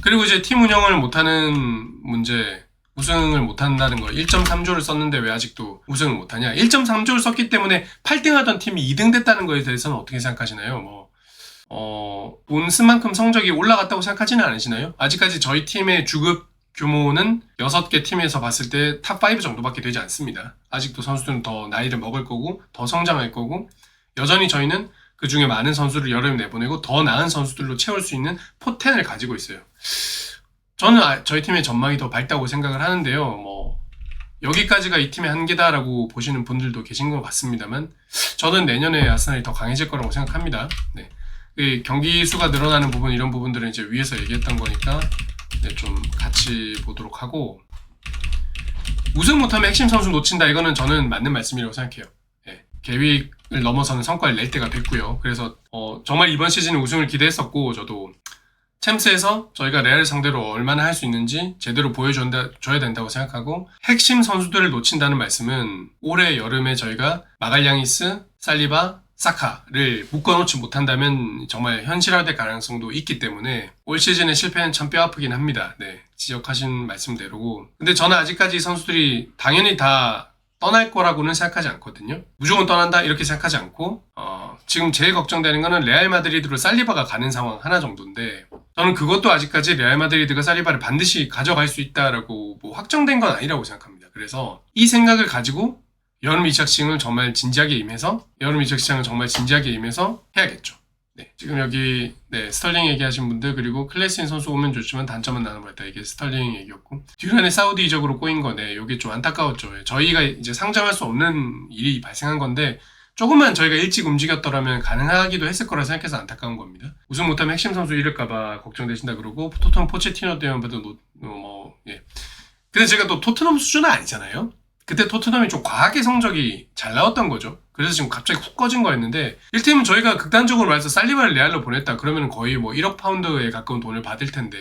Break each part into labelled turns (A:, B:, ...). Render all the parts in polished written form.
A: 그리고 이제 팀 운영을 못하는 문제, 우승을 못한다는 거. 1.3조를 썼는데 왜 아직도 우승을 못하냐. 1.3조를 썼기 때문에 8등 하던 팀이 2등 됐다는 거에 대해서는 어떻게 생각하시나요? 돈 쓴 만큼 성적이 올라갔다고 생각하지는 않으시나요? 아직까지 저희 팀의 주급 규모는 6개 팀에서 봤을 때 탑5 정도밖에 되지 않습니다. 아직도 선수들은 더 나이를 먹을 거고, 더 성장할 거고, 여전히 저희는 그 중에 많은 선수를 여름에 내보내고 더 나은 선수들로 채울 수 있는 포텐을 가지고 있어요. 저는 저희 팀의 전망이 더 밝다고 생각을 하는데요. 여기까지가 이 팀의 한계다라고 보시는 분들도 계신 것 같습니다만, 저는 내년에 아스날이 더 강해질 거라고 생각합니다. 네. 경기 수가 늘어나는 부분, 이런 부분들은 이제 위에서 얘기했던 거니까, 네, 좀 같이 보도록 하고, 우승 못하면 핵심 선수 놓친다. 이거는 저는 맞는 말씀이라고 생각해요. 네. 계획을 넘어서는 성과를 낼 때가 됐고요. 그래서 정말 이번 시즌은 우승을 기대했었고, 저도 챔스에서 저희가 레알 상대로 얼마나 할 수 있는지 제대로 보여줘야 된다고 생각하고, 핵심 선수들을 놓친다는 말씀은 올해 여름에 저희가 마갈량이스, 살리바, 사카를 묶어놓지 못한다면 정말 현실화될 가능성도 있기 때문에 올 시즌의 실패는 참 뼈아프긴 합니다. 네, 지적하신 말씀대로고. 근데 저는 아직까지 선수들이 당연히 다 떠날 거라고는 생각하지 않거든요. 무조건 떠난다 이렇게 생각하지 않고, 지금 제일 걱정되는 거는 레알 마드리드로 살리바가 가는 상황 하나 정도인데, 저는 그것도 아직까지 레알 마드리드가 살리바를 반드시 가져갈 수 있다라고 확정된 건 아니라고 생각합니다. 그래서 이 생각을 가지고 여름 이적 시장을 정말 진지하게 임해서 해야겠죠. 네, 지금 여기 스털링 얘기하신 분들, 그리고 클래스인 선수 오면 좋지만 단점은 나눠버렸다. 이게 스털링 얘기였고, 듀란의 사우디 이적으로 꼬인 거네. 이게 좀 안타까웠죠. 저희가 이제 상정할 수 없는 일이 발생한 건데, 조금만 저희가 일찍 움직였더라면 가능하기도 했을 거라 생각해서 안타까운 겁니다. 우승 못하면 핵심 선수 잃을까봐 걱정되신다 그러고, 토트넘 포체티노 때문에도 예. 근데 제가 또 토트넘 수준은 아니잖아요. 그때 토트넘이 좀 과하게 성적이 잘 나왔던 거죠. 그래서 지금 갑자기 훅 꺼진 거였는데, 1팀은 저희가 극단적으로 말해서 살리바를 레알로 보냈다 그러면 거의 1억 파운드에 가까운 돈을 받을 텐데,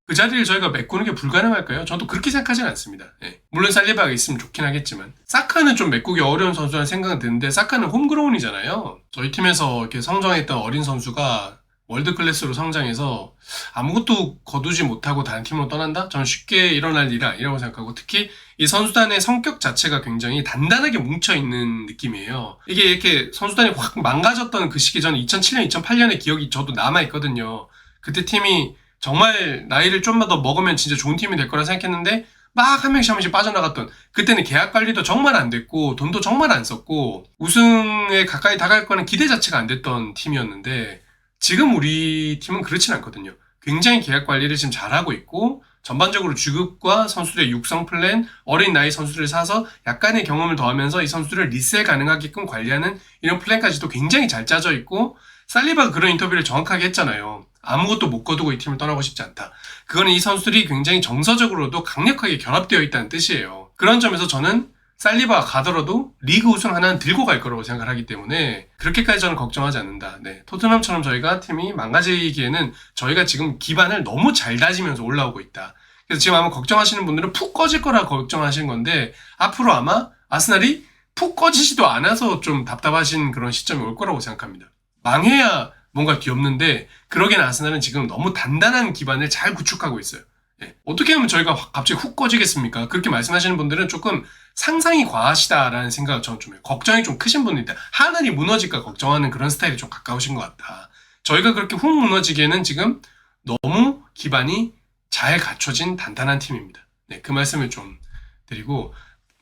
A: 그 자리를 저희가 메꾸는 게 불가능할까요? 저도 그렇게 생각하진 않습니다. 예. 물론 살리바가 있으면 좋긴 하겠지만, 사카는 좀 메꾸기 어려운 선수라는 생각은 드는데, 사카는 홈그라운이잖아요. 저희 팀에서 이렇게 성장했던 어린 선수가 월드 클래스로 성장해서 아무것도 거두지 못하고 다른 팀으로 떠난다? 저는 쉽게 일어날 일이 아니라고 생각하고, 특히 이 선수단의 성격 자체가 굉장히 단단하게 뭉쳐있는 느낌이에요. 이게 이렇게 선수단이 확 망가졌던 그 시기, 저는 2007년, 2008년의 기억이 저도 남아있거든요. 그때 팀이 정말 나이를 좀만 더 먹으면 진짜 좋은 팀이 될 거라 생각했는데, 막 한 명씩 빠져나갔던, 그때는 계약 관리도 정말 안 됐고 돈도 정말 안 썼고 우승에 가까이 다가갈 거는 기대 자체가 안 됐던 팀이었는데, 지금 우리 팀은 그렇진 않거든요. 굉장히 계약 관리를 지금 잘하고 있고, 전반적으로 주급과 선수들의 육성 플랜, 어린 나이 선수들을 사서 약간의 경험을 더하면서 이 선수들을 리셀 가능하게끔 관리하는 이런 플랜까지도 굉장히 잘 짜져 있고, 살리바가 그런 인터뷰를 정확하게 했잖아요. 아무것도 못 거두고 이 팀을 떠나고 싶지 않다. 그거는 이 선수들이 굉장히 정서적으로도 강력하게 결합되어 있다는 뜻이에요. 그런 점에서 저는 살리바가 가더라도 리그 우승 하나는 들고 갈 거라고 생각을 하기 때문에 그렇게까지 저는 걱정하지 않는다. 네, 토트넘처럼 저희가 팀이 망가지기에는 저희가 지금 기반을 너무 잘 다지면서 올라오고 있다. 그래서 지금 아마 걱정하시는 분들은 푹 꺼질 거라 걱정하시는 건데, 앞으로 아마 아스날이 푹 꺼지지도 않아서 좀 답답하신 그런 시점이 올 거라고 생각합니다. 망해야 뭔가 귀엽는데, 그러기엔 아스날은 지금 너무 단단한 기반을 잘 구축하고 있어요. 예. 어떻게 하면 저희가 갑자기 훅 꺼지겠습니까? 그렇게 말씀하시는 분들은 조금 상상이 과하시다라는 생각을 저는 좀 해요. 걱정이 좀 크신 분들이다. 하늘이 무너질까 걱정하는 그런 스타일이 좀 가까우신 것 같다. 저희가 그렇게 훅 무너지기에는 지금 너무 기반이 잘 갖춰진 단단한 팀입니다. 네, 그 말씀을 좀 드리고,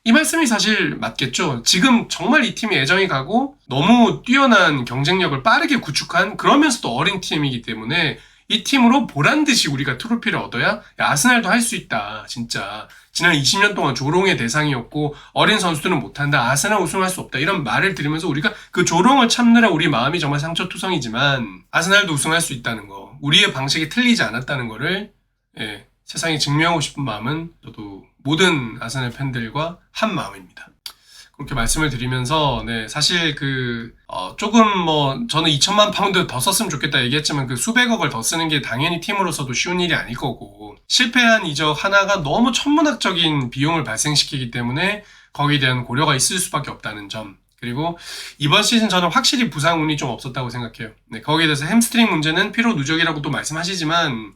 A: 이 말씀이 사실 맞겠죠. 지금 정말 이 팀이 애정이 가고 너무 뛰어난 경쟁력을 빠르게 구축한, 그러면서도 어린 팀이기 때문에 이 팀으로 보란듯이 우리가 트로피를 얻어야 아스날도 할 수 있다. 진짜 지난 20년 동안 조롱의 대상이었고 어린 선수들은 못한다, 아스날 우승할 수 없다, 이런 말을 들으면서 우리가 그 조롱을 참느라 우리 마음이 정말 상처투성이지만, 아스날도 우승할 수 있다는 거, 우리의 방식이 틀리지 않았다는 거를 세상에 증명하고 싶은 마음은 저도 모든 아스날 팬들과 한 마음입니다. 그렇게 말씀을 드리면서, 사실 조금 저는 2천만 파운드 더 썼으면 좋겠다 얘기했지만, 그 수백억을 더 쓰는 게 당연히 팀으로서도 쉬운 일이 아닐 거고, 실패한 이적 하나가 너무 천문학적인 비용을 발생시키기 때문에 거기에 대한 고려가 있을 수밖에 없다는 점, 그리고 이번 시즌 저는 확실히 부상 운이 좀 없었다고 생각해요. 거기에 대해서 햄스트링 문제는 피로 누적이라고 또 말씀하시지만,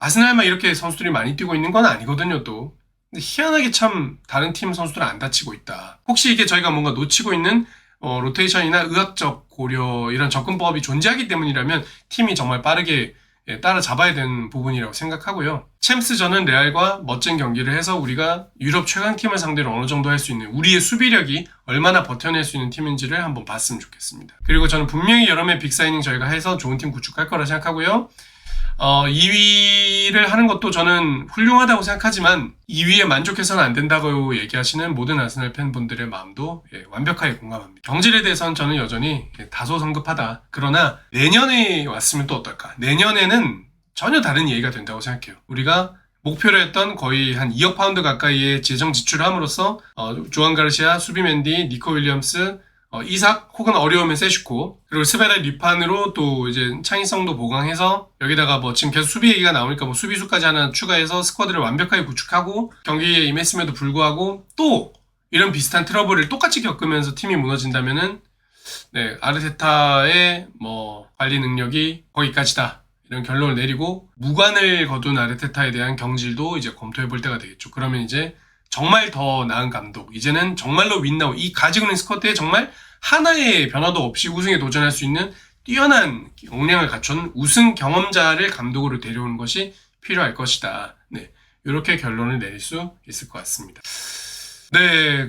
A: 아스날만 이렇게 선수들이 많이 뛰고 있는 건 아니거든요, 또. 근데 희한하게 참 다른 팀 선수들은 안 다치고 있다. 혹시 이게 저희가 뭔가 놓치고 있는 로테이션이나 의학적 고려 이런 접근법이 존재하기 때문이라면 팀이 정말 빠르게 따라잡아야 되는 부분이라고 생각하고요. 챔스전은 레알과 멋진 경기를 해서 우리가 유럽 최강팀을 상대로 어느 정도 할 수 있는 우리의 수비력이 얼마나 버텨낼 수 있는 팀인지를 한번 봤으면 좋겠습니다. 그리고 저는 분명히 여러 명 빅사이닝 저희가 해서 좋은 팀 구축할 거라 생각하고요. 2위를 하는 것도 저는 훌륭하다고 생각하지만 2위에 만족해서는 안 된다고 얘기하시는 모든 아스날 팬분들의 마음도 완벽하게 공감합니다. 경질에 대해서는 저는 여전히 다소 성급하다. 그러나 내년에 왔으면 또 어떨까? 내년에는 전혀 다른 얘기가 된다고 생각해요. 우리가 목표로 했던 거의 한 2억 파운드 가까이의 재정 지출을 함으로써 조안 가르시아, 수비맨디, 니코 윌리엄스, 이삭 혹은 어려우면 세슈코 그리고 스베라 리판으로 또 이제 창의성도 보강해서 여기다가 뭐 지금 계속 수비 얘기가 나오니까 뭐 수비수까지 하나 추가해서 스쿼드를 완벽하게 구축하고 경기에 임했음에도 불구하고 또 이런 비슷한 트러블을 똑같이 겪으면서 팀이 무너진다면은 아르테타의 뭐 관리 능력이 거기까지다 이런 결론을 내리고 무관을 거둔 아르테타에 대한 경질도 이제 검토해 볼 때가 되겠죠. 그러면 이제 정말 더 나은 감독, 이제는 정말로 윈나우, 이 가지고 있는 스쿼드에 정말 하나의 변화도 없이 우승에 도전할 수 있는 뛰어난 역량을 갖춘 우승 경험자를 감독으로 데려오는 것이 필요할 것이다. 이렇게 결론을 내릴 수 있을 것 같습니다.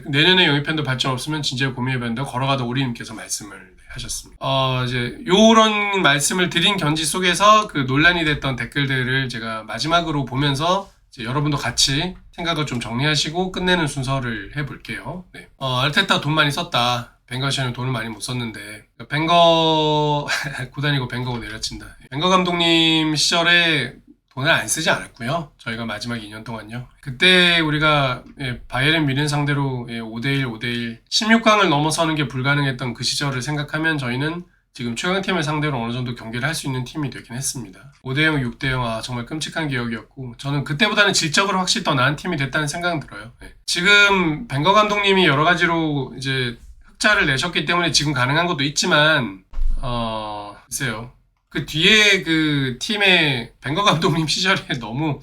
A: 내년에 영입팬도 발전 없으면 진지하게 고민해봐야 한다고 걸어가다 오리님께서 말씀을 하셨습니다. 이제 요런 말씀을 드린 견지 속에서 그 논란이 됐던 댓글들을 제가 마지막으로 보면서 이제 여러분도 같이 생각을 좀 정리하시고 끝내는 순서를 해볼게요. 아르테타 돈 많이 썼다. 벵거 시절에 돈을 많이 못 썼는데 벵거 구단이고 벵거고 내려친다. 벵거 감독님 시절에 돈을 안 쓰지 않았고요. 저희가 마지막 2년 동안요. 그때 우리가 바이에른 뮌헨 상대로 5대1, 5대1 16강을 넘어서는 게 불가능했던 그 시절을 생각하면 저희는 지금 최강팀을 상대로 어느 정도 경기를 할 수 있는 팀이 되긴 했습니다. 5대0, 6대0, 정말 끔찍한 기억이었고 저는 그때보다는 질적으로 확실히 더 나은 팀이 됐다는 생각은 들어요. 지금 벵거 감독님이 여러 가지로 이제 흑자를 내셨기 때문에 지금 가능한 것도 있지만 글쎄요. 그 뒤에 그 팀의 벵거 감독님 시절에 너무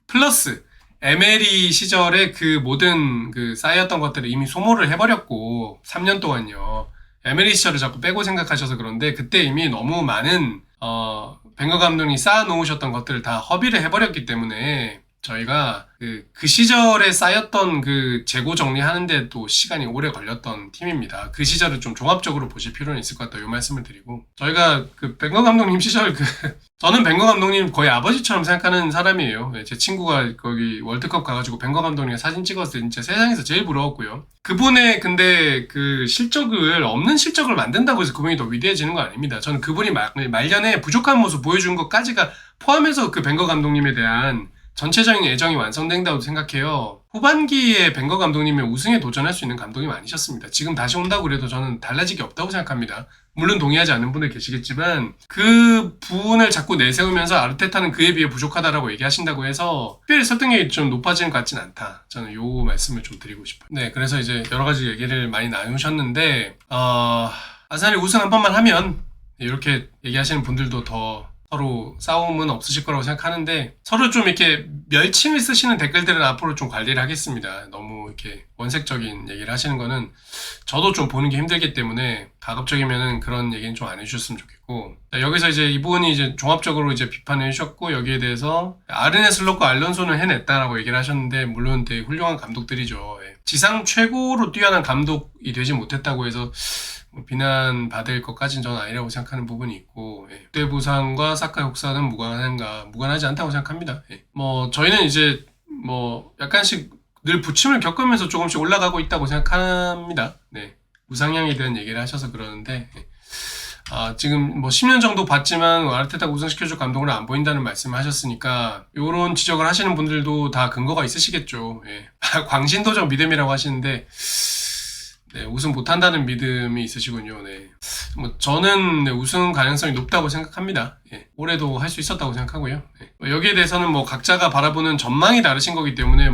A: 플러스 에메리 시절에 그 모든 그 쌓였던 것들을 이미 소모를 해버렸고 3년 동안요. 에메리 시절을 자꾸 빼고 생각하셔서 그런데 그때 이미 너무 많은 벵거 감독이 쌓아놓으셨던 것들을 다 허비를 해버렸기 때문에 저희가 그 시절에 쌓였던 그 재고 정리하는데 또 시간이 오래 걸렸던 팀입니다. 그 시절을 좀 종합적으로 보실 필요는 있을 것 같다. 이 말씀을 드리고 저희가 그 벵거 감독님 시절 저는 벵거 감독님 거의 아버지처럼 생각하는 사람이에요. 제 친구가 거기 월드컵 가가지고 벤거 감독님과 사진 찍었을 때 진짜 세상에서 제일 부러웠고요. 그분의 근데 그 실적을 없는 실적을 만든다고 해서 그분이 더 위대해지는 거 아닙니다. 저는 그분이 말년에 부족한 모습 보여준 것까지가 포함해서 그 벤거 감독님에 대한 전체적인 애정이 완성된다고 생각해요. 후반기에 벤거 감독님이 우승에 도전할 수 있는 감독이 아니셨습니다. 지금 다시 온다고 그래도 저는 달라질 게 없다고 생각합니다. 물론 동의하지 않는 분들 계시겠지만 그 부분을 자꾸 내세우면서 아르테타는 그에 비해 부족하다라고 얘기하신다고 해서 특별히 설득력이 좀 높아지는 것 같진 않다. 저는 요 말씀을 좀 드리고 싶어요. 그래서 이제 여러 가지 얘기를 많이 나누셨는데 아스날이 우승 한 번만 하면 이렇게 얘기하시는 분들도 더 서로 싸움은 없으실 거라고 생각하는데 서로 좀 이렇게 멸칭을 쓰시는 댓글들은 앞으로 좀 관리를 하겠습니다. 너무 이렇게 원색적인 얘기를 하시는 거는 저도 좀 보는 게 힘들기 때문에 가급적이면은 그런 얘기는 좀 안 해주셨으면 좋겠고 여기서 이제 이분이 이제 종합적으로 이제 비판을 해주셨고 여기에 대해서 아르네 슬롯과 알론소는 해냈다라고 얘기를 하셨는데 물론 되게 훌륭한 감독들이죠. 지상 최고로 뛰어난 감독이 되지 못했다고 해서 비난받을 것까지는 저는 아니라고 생각하는 부분이 있고 국대 부상과 사카 역사는 무관하지 않다고 생각합니다. 저희는 이제 약간씩 늘 부침을 겪으면서 조금씩 올라가고 있다고 생각합니다. 우상향에 대한 얘기를 하셔서 그러는데 지금 10년 정도 봤지만 아르테타가 우승시켜줄 감독으로 안 보인다는 말씀을 하셨으니까 이런 지적을 하시는 분들도 다 근거가 있으시겠죠. 광신도적 믿음이라고 하시는데 우승 못한다는 믿음이 있으시군요. 저는 우승 가능성이 높다고 생각합니다. 올해도 할 수 있었다고 생각하고요. 여기에 대해서는 각자가 바라보는 전망이 다르신 거기 때문에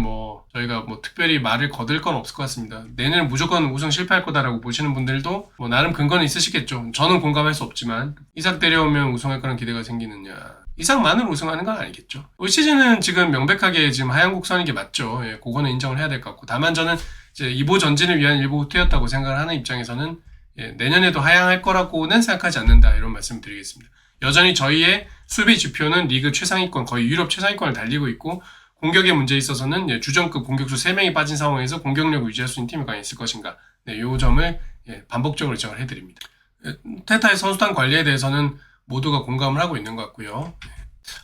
A: 저희가 특별히 말을 거들 건 없을 것 같습니다. 내년은 무조건 우승 실패할 거다라고 보시는 분들도 나름 근거는 있으시겠죠. 저는 공감할 수 없지만 이삭 데려오면 우승할 거란 기대가 생기느냐. 이상만으로 우승하는 건 아니겠죠. 올 시즌은 지금 명백하게 지금 하향 곡선인 게 맞죠. 예, 그거는 인정을 해야 될 것 같고, 다만 저는 이제 2보 전진을 위한 1보 후퇴였다고 생각을 하는 입장에서는 예, 내년에도 하향할 거라고는 생각하지 않는다, 이런 말씀을 드리겠습니다. 여전히 저희의 수비 지표는 리그 최상위권, 거의 유럽 최상위권을 달리고 있고, 공격의 문제에 있어서는 예, 주전급 공격수 3명이 빠진 상황에서 공격력을 유지할 수 있는 팀이 과연 있을 것인가, 네, 이 점을 예, 반복적으로 지적을 해드립니다. 아르테타의 선수단 관리에 대해서는 모두가 공감을 하고 있는 것 같고요.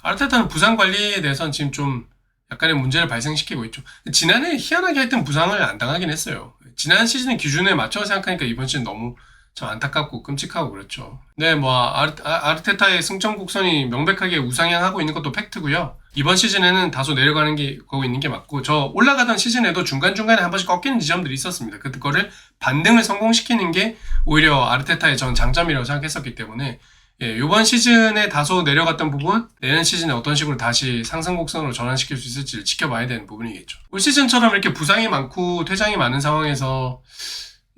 A: 아르테타는 부상 관리에 대해서는 지금 좀 약간의 문제를 발생시키고 있죠. 지난해 희한하게 하여튼 부상을 안 당하긴 했어요. 지난 시즌의 기준에 맞춰 생각하니까 이번 시즌 너무 좀 안타깝고 끔찍하고 그렇죠. 네, 뭐 아르테타의 승점 곡선이 명백하게 우상향하고 있는 것도 팩트고요. 이번 시즌에는 다소 내려가는 게 거고 있는 게 맞고, 저 올라가던 시즌에도 중간중간에 한 번씩 꺾이는 지점들이 있었습니다. 그거를 반등을 성공시키는 게 오히려 아르테타의 전 장점이라고 생각했었기 때문에 예, 이번 시즌에 다소 내려갔던 부분, 내년 시즌에 어떤 식으로 다시 상승 곡선으로 전환시킬 수 있을지를 지켜봐야 되는 부분이겠죠. 올 시즌처럼 이렇게 부상이 많고 퇴장이 많은 상황에서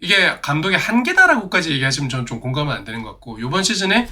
A: 이게 감독의 한계다라고까지 얘기하시면 저는 좀 공감은 안 되는 것 같고, 이번 시즌에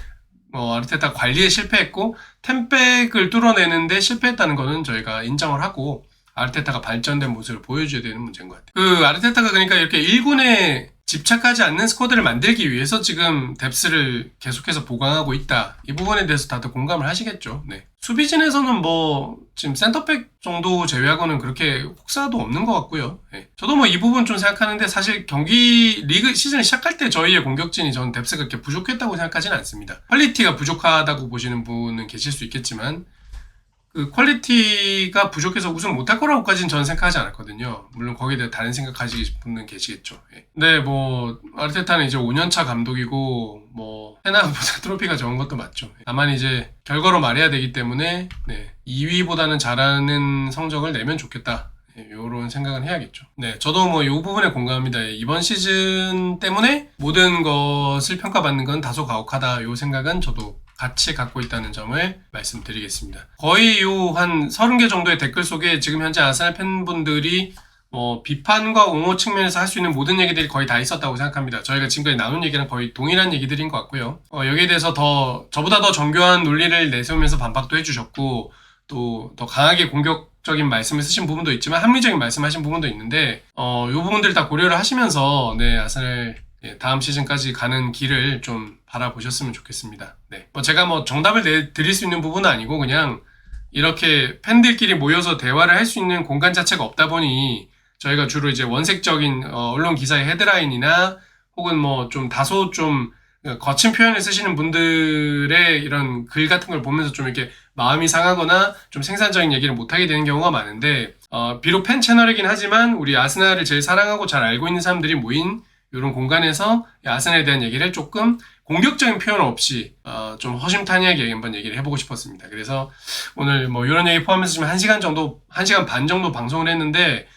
A: 아르테타 관리에 실패했고 템백을 뚫어내는데 실패했다는 거는 저희가 인정을 하고 아르테타가 발전된 모습을 보여줘야 되는 문제인 것 같아요. 아르테타가 그러니까 이렇게 1군에 집착하지 않는 스쿼드를 만들기 위해서 지금 뎁스를 계속해서 보강하고 있다. 이 부분에 대해서 다들 공감을 하시겠죠. 네. 수비진에서는 뭐 지금 센터백 정도 제외하고는 그렇게 혹사도 없는 것 같고요. 네. 저도 뭐 이 부분 좀 생각하는데, 사실 경기 리그 시즌 시작할 때 저희의 공격진이 저는 뎁스가 그렇게 부족했다고 생각하지는 않습니다. 퀄리티가 부족하다고 보시는 분은 계실 수 있겠지만, 그 퀄리티가 부족해서 우승 못할 거라고까지는 저는 생각하지 않았거든요. 물론 거기에 대해 다른 생각하시는 분은 계시겠죠. 예. 근데 뭐 아르테타는 이제 5년차 감독이고 뭐 해나보다 트로피가 적은 것도 맞죠. 다만 이제 결과로 말해야 되기 때문에 네, 2위보다는 잘하는 성적을 내면 좋겠다, 요런 생각은 해야겠죠. 네, 저도 뭐 이 부분에 공감합니다. 이번 시즌 때문에 모든 것을 평가받는 건 다소 가혹하다, 요 생각은 저도 같이 갖고 있다는 점을 말씀드리겠습니다. 거의 요 한 30개 정도의 댓글 속에 지금 현재 아스날 팬분들이 비판과 옹호 측면에서 할 수 있는 모든 얘기들이 거의 다 있었다고 생각합니다. 저희가 지금까지 나눈 얘기는 거의 동일한 얘기들인 것 같고요. 여기에 대해서 저보다 더 정교한 논리를 내세우면서 반박도 해주셨고, 또 더 강하게 공격적인 말씀을 쓰신 부분도 있지만 합리적인 말씀하신 부분도 있는데, 요 부분들을 다 고려를 하시면서 네, 아스날 다음 시즌까지 가는 길을 좀 바라보셨으면 좋겠습니다. 네. 제가 정답을 드릴 수 있는 부분은 아니고, 그냥 이렇게 팬들끼리 모여서 대화를 할 수 있는 공간 자체가 없다 보니 저희가 주로 이제 원색적인 언론 기사의 헤드라인이나 혹은 좀 다소 좀 거친 표현을 쓰시는 분들의 이런 글 같은 걸 보면서 좀 이렇게 마음이 상하거나 좀 생산적인 얘기를 못하게 되는 경우가 많은데, 비록 팬 채널이긴 하지만 우리 아스날을 제일 사랑하고 잘 알고 있는 사람들이 모인 이런 공간에서 아스날에 대한 얘기를 조금 공격적인 표현 없이 좀 허심탄회하게 한번 얘기를 해보고 싶었습니다. 그래서 오늘 이런 얘기 포함해서 지금 1시간 반 정도 방송을 했는데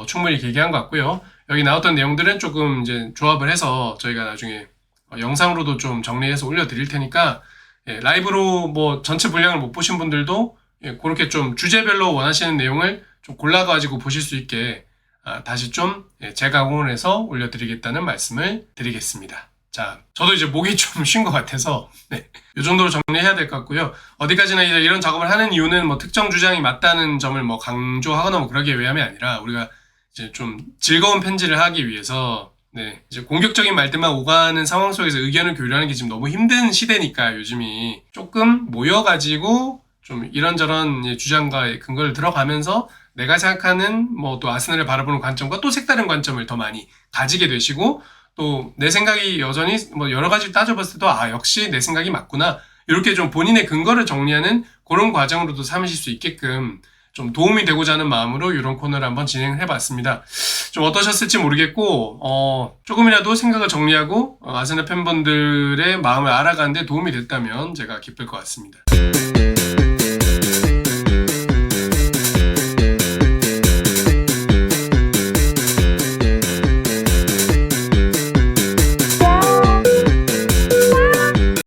A: 충분히 길게 한 것 같고요. 여기 나왔던 내용들은 조금 이제 조합을 해서 저희가 나중에 영상으로도 좀 정리해서 올려드릴 테니까, 라이브로 전체 분량을 못 보신 분들도 그렇게 좀 주제별로 원하시는 내용을 좀 골라가지고 보실 수 있게 다시 좀 재가공을 해서 올려드리겠다는 말씀을 드리겠습니다. 자, 저도 이제 목이 좀 쉰 것 같아서 이 정도로 정리해야 될 것 같고요. 어디까지나 이제 이런 작업을 하는 이유는 특정 주장이 맞다는 점을 강조하거나 그러기 위함이 아니라, 우리가 이제 좀 즐거운 편지를 하기 위해서 이제 공격적인 말들만 오가는 상황 속에서 의견을 교류하는 게 지금 너무 힘든 시대니까, 요즘이 조금 모여가지고 좀 이런저런 주장과 근거를 들어가면서 내가 생각하는 또 아스날을 바라보는 관점과 또 색다른 관점을 더 많이 가지게 되시고, 또 내 생각이 여전히 여러 가지 따져봤을 때도 역시 내 생각이 맞구나, 이렇게 좀 본인의 근거를 정리하는 그런 과정으로도 삼으실 수 있게끔 좀 도움이 되고자 하는 마음으로 이런 코너를 한번 진행을 해봤습니다. 좀 어떠셨을지 모르겠고, 조금이라도 생각을 정리하고 아스날 팬분들의 마음을 알아가는데 도움이 됐다면 제가 기쁠 것 같습니다.